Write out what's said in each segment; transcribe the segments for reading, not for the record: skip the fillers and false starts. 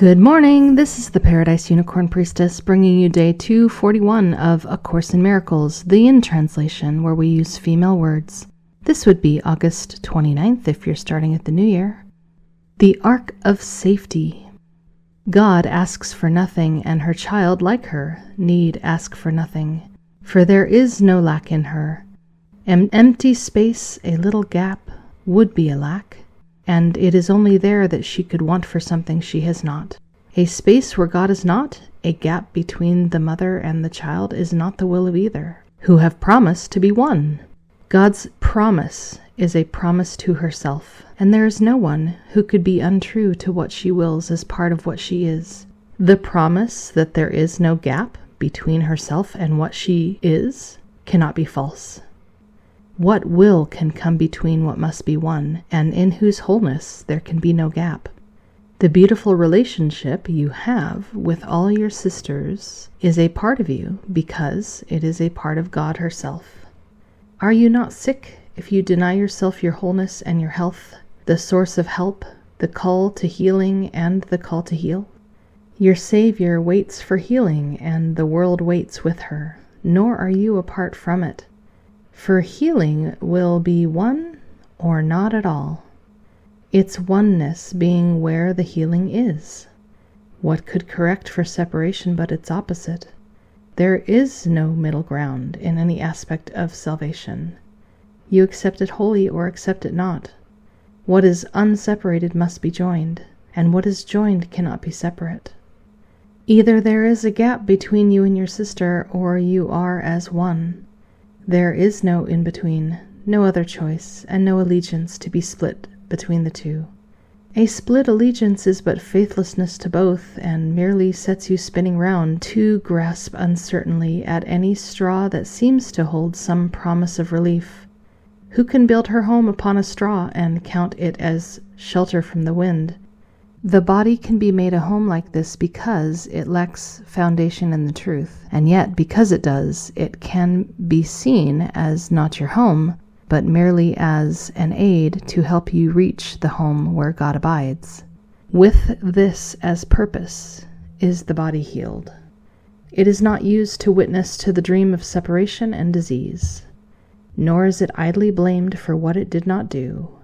Good morning, this is the Paradise Unicorn Priestess bringing you day 241 of A Course in Miracles, the In translation, where we use female words. This would be August 29th if you're starting at the new year. The Ark of Safety. God asks for nothing, and her child, like her, need ask for nothing, for there is no lack in her. An empty space, a little gap, would be a lack, and it is only there that she could want for something she has not. A space where God is not, a gap between the mother and the child, is not the will of either, who have promised to be one. God's promise is a promise to herself, and there is no one who could be untrue to what she wills as part of what she is. The promise that there is no gap between herself and what she is cannot be false. What will can come between what must be one, and in whose wholeness there can be no gap? The beautiful relationship you have with all your sisters is a part of you because it is a part of God herself. Are you not sick if you deny yourself your wholeness and your health, the source of help, the call to healing and the call to heal? Your Savior waits for healing, and the world waits with her, nor are you apart from it. For healing will be one or not at all. Its oneness being where the healing is. What could correct for separation but its opposite? There is no middle ground in any aspect of salvation. You accept it wholly or accept it not. What is unseparated must be joined, and what is joined cannot be separate. Either there is a gap between you and your sister, or you are as one. There is no in-between, no other choice, and no allegiance to be split between the two. A split allegiance is but faithlessness to both, and merely sets you spinning round to grasp uncertainly at any straw that seems to hold some promise of relief. Who can build her home upon a straw and count it as shelter from the wind? The body can be made a home like this because it lacks foundation in the truth, and yet because it does, it can be seen as not your home, but merely as an aid to help you reach the home where God abides. With this as purpose is the body healed. It is not used to witness to the dream of separation and disease, nor is it idly blamed for what it did not do.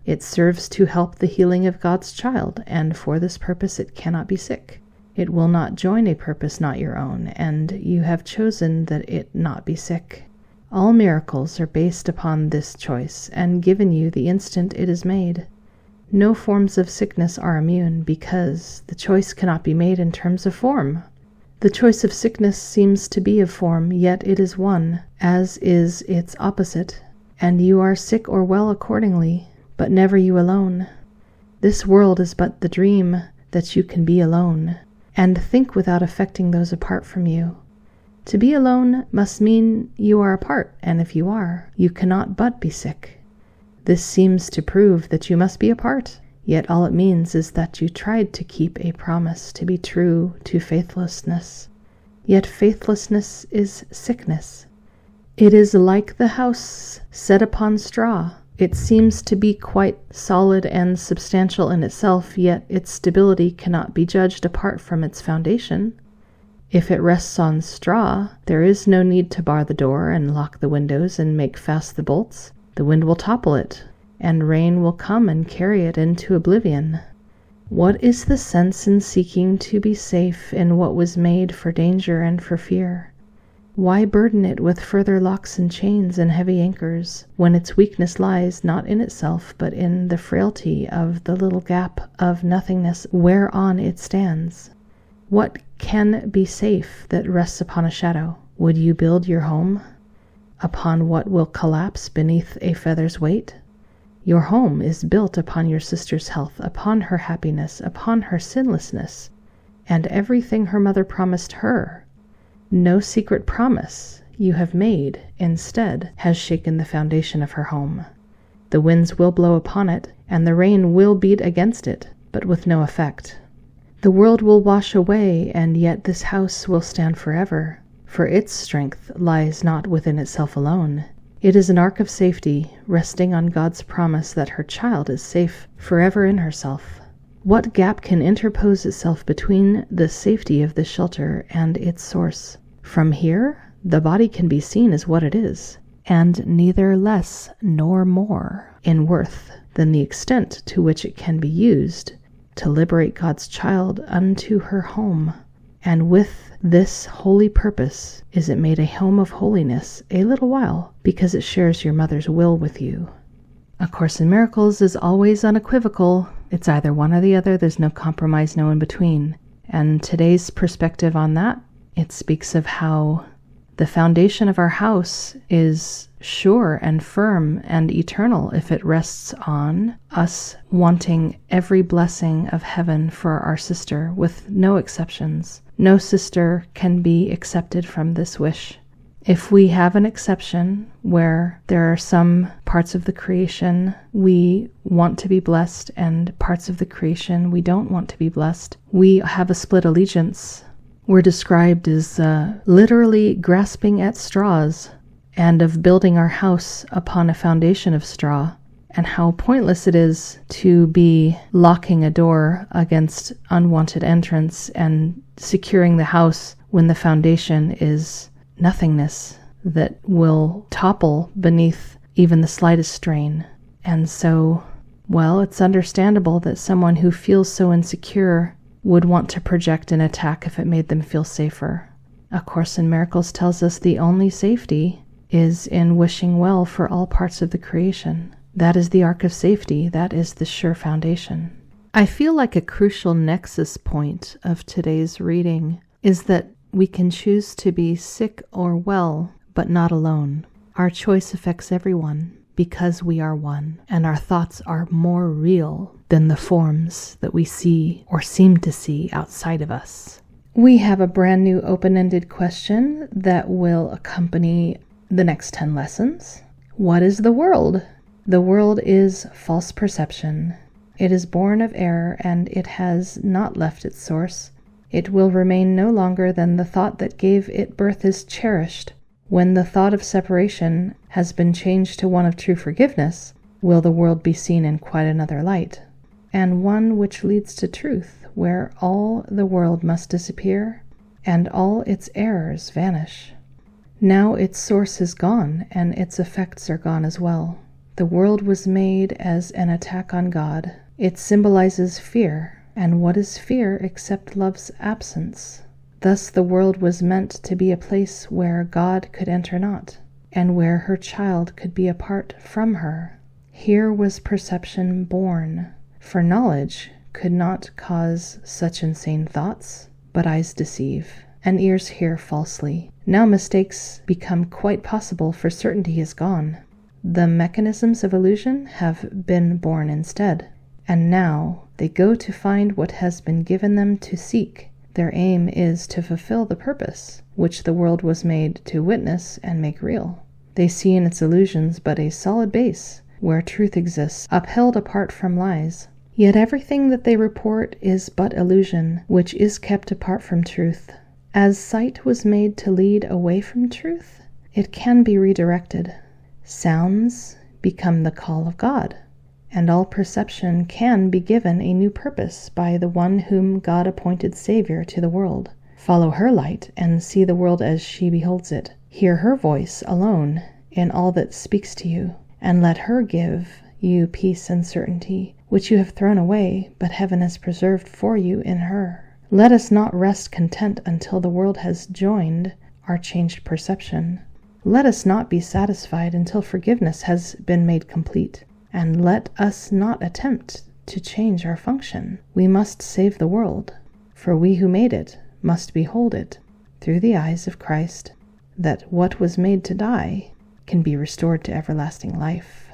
It serves to help the healing of God's child, and for this purpose it cannot be sick. It will not join a purpose not your own, and you have chosen that it not be sick. All miracles are based upon this choice, and given you the instant it is made. No forms of sickness are immune, because the choice cannot be made in terms of form. The choice of sickness seems to be of form, yet it is one, as is its opposite, and you are sick or well accordingly, but never you alone. This world is but the dream that you can be alone, and think without affecting those apart from you. To be alone must mean you are apart, and if you are, you cannot but be sick. This seems to prove that you must be apart, yet all it means is that you tried to keep a promise to be true to faithlessness. Yet faithlessness is sickness. It is like the house set upon straw. It seems to be quite solid and substantial in itself, yet its stability cannot be judged apart from its foundation. If it rests on straw, there is no need to bar the door and lock the windows and make fast the bolts. The wind will topple it, and rain will come and carry it into oblivion. What is the sense in seeking to be safe in what was made for danger and for fear? Why burden it with further locks and chains and heavy anchors, when its weakness lies not in itself, but in the frailty of the little gap of nothingness whereon it stands? What can be safe that rests upon a shadow? Would you build your home upon what will collapse beneath a feather's weight? Your home is built upon your sister's health, upon her happiness, upon her sinlessness, and everything her mother promised her. No secret promise you have made, instead, has shaken the foundation of her home. The winds will blow upon it, and the rain will beat against it, but with no effect. The world will wash away, and yet this house will stand forever, for its strength lies not within itself alone. It is an ark of safety, resting on God's promise that her child is safe forever in herself. What gap can interpose itself between the safety of the shelter and its source? From here, the body can be seen as what it is, and neither less nor more in worth than the extent to which it can be used to liberate God's child unto her home. And with this holy purpose is it made a home of holiness a little while, because it shares your mother's will with you. A Course in Miracles is always unequivocal. It's either one or the other. There's no compromise, no in between. And today's perspective on that, it speaks of how the foundation of our house is sure and firm and eternal if it rests on us wanting every blessing of heaven for our sister, with no exceptions. No sister can be accepted from this wish. If we have an exception where there are some parts of the creation we want to be blessed and parts of the creation we don't want to be blessed, we have a split allegiance. We're described as literally grasping at straws, and of building our house upon a foundation of straw, and how pointless it is to be locking a door against unwanted entrance and securing the house when the foundation is nothingness that will topple beneath even the slightest strain. And so, well, it's understandable that someone who feels so insecure would want to project an attack if it made them feel safer. A Course in Miracles tells us the only safety is in wishing well for all parts of the creation. That is the Ark of Safety. That is the sure foundation. I feel like a crucial nexus point of today's reading is that we can choose to be sick or well, but not alone. Our choice affects everyone because we are one, and our thoughts are more real than the forms that we see or seem to see outside of us. We have a brand new open-ended question that will accompany the next 10 lessons. What is the world? The world is false perception. It is born of error, and it has not left its source. It will remain no longer than the thought that gave it birth is cherished. When the thought of separation has been changed to one of true forgiveness, will the world be seen in quite another light, and one which leads to truth, where all the world must disappear, and all its errors vanish. Now its source is gone, and its effects are gone as well. The world was made as an attack on God. It symbolizes fear, and what is fear except love's absence? Thus the world was meant to be a place where God could enter not, and where her child could be apart from her. Here was perception born, for knowledge could not cause such insane thoughts, but eyes deceive, and ears hear falsely. Now mistakes become quite possible, for certainty is gone. The mechanisms of illusion have been born instead, and now they go to find what has been given them to seek. Their aim is to fulfill the purpose which the world was made to witness and make real. They see in its illusions but a solid base where truth exists, upheld apart from lies. Yet everything that they report is but illusion, which is kept apart from truth. As sight was made to lead away from truth, it can be redirected. Sounds become the call of God, and all perception can be given a new purpose by the one whom God appointed Savior to the world. Follow her light and see the world as she beholds it. Hear her voice alone in all that speaks to you, and let her give you peace and certainty, which you have thrown away, but heaven has preserved for you in her. Let us not rest content until the world has joined our changed perception. Let us not be satisfied until forgiveness has been made complete. And let us not attempt to change our function. We must save the world, for we who made it must behold it through the eyes of Christ, that what was made to die can be restored to everlasting life.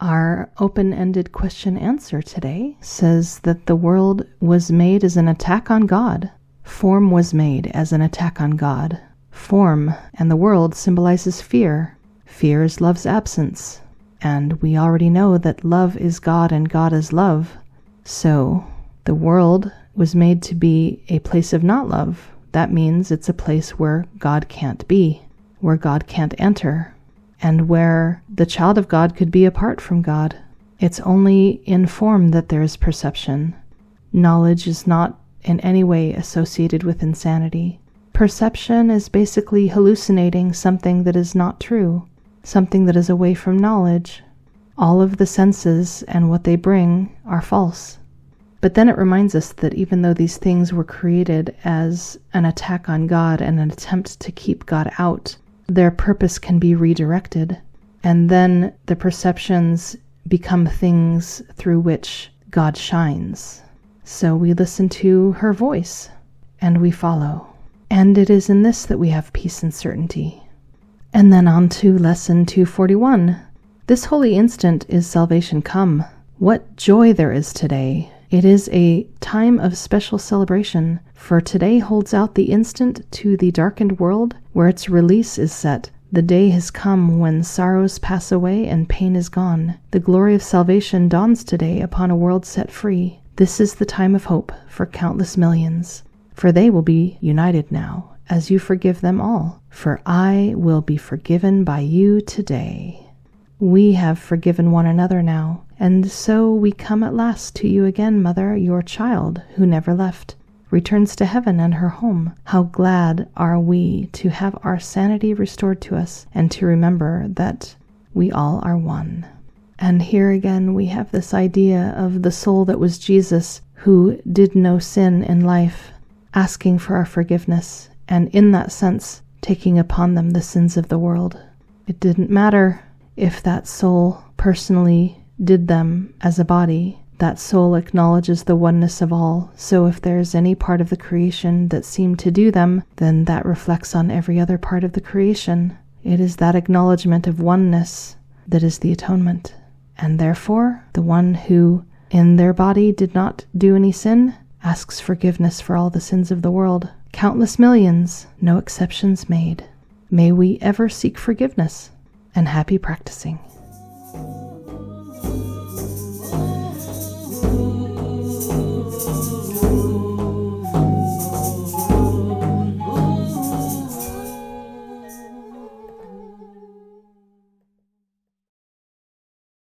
Our open-ended question-answer today says that the world was made as an attack on God. Form was made as an attack on God. Form and the world symbolizes fear. Fear is love's absence. And we already know that love is God and God is love. So the world was made to be a place of not love. That means it's a place where God can't be, where God can't enter, and where the child of God could be apart from God. It's only in form that there is perception. Knowledge is not in any way associated with insanity. Perception is basically hallucinating something that is not true, something that is away from knowledge. All of the senses and what they bring are false. But then it reminds us that even though these things were created as an attack on God and an attempt to keep God out, their purpose can be redirected. And then the perceptions become things through which God shines. So we listen to her voice and we follow. And it is in this that we have peace and certainty. And then on to lesson 241. This holy instant is salvation come. What joy there is today. It is a time of special celebration, for today holds out the instant to the darkened world where its release is set. The day has come when sorrows pass away and pain is gone. The glory of salvation dawns today upon a world set free. This is the time of hope for countless millions, for they will be united now, as you forgive them all. For I will be forgiven by you today. We have forgiven one another now, and so we come at last to you again, Mother. Your child, who never left, returns to heaven and her home. How glad are we to have our sanity restored to us and to remember that we all are one. And here again we have this idea of the soul that was Jesus, who did no sin in life, asking for our forgiveness, and in that sense taking upon them the sins of the world. It didn't matter if that soul personally did them as a body. That soul acknowledges the oneness of all, so if there is any part of the creation that seemed to do them, then that reflects on every other part of the creation. It is that acknowledgement of oneness that is the atonement. And therefore, the one who in their body did not do any sin asks forgiveness for all the sins of the world. Countless millions, no exceptions made. May we ever seek forgiveness, and happy practicing.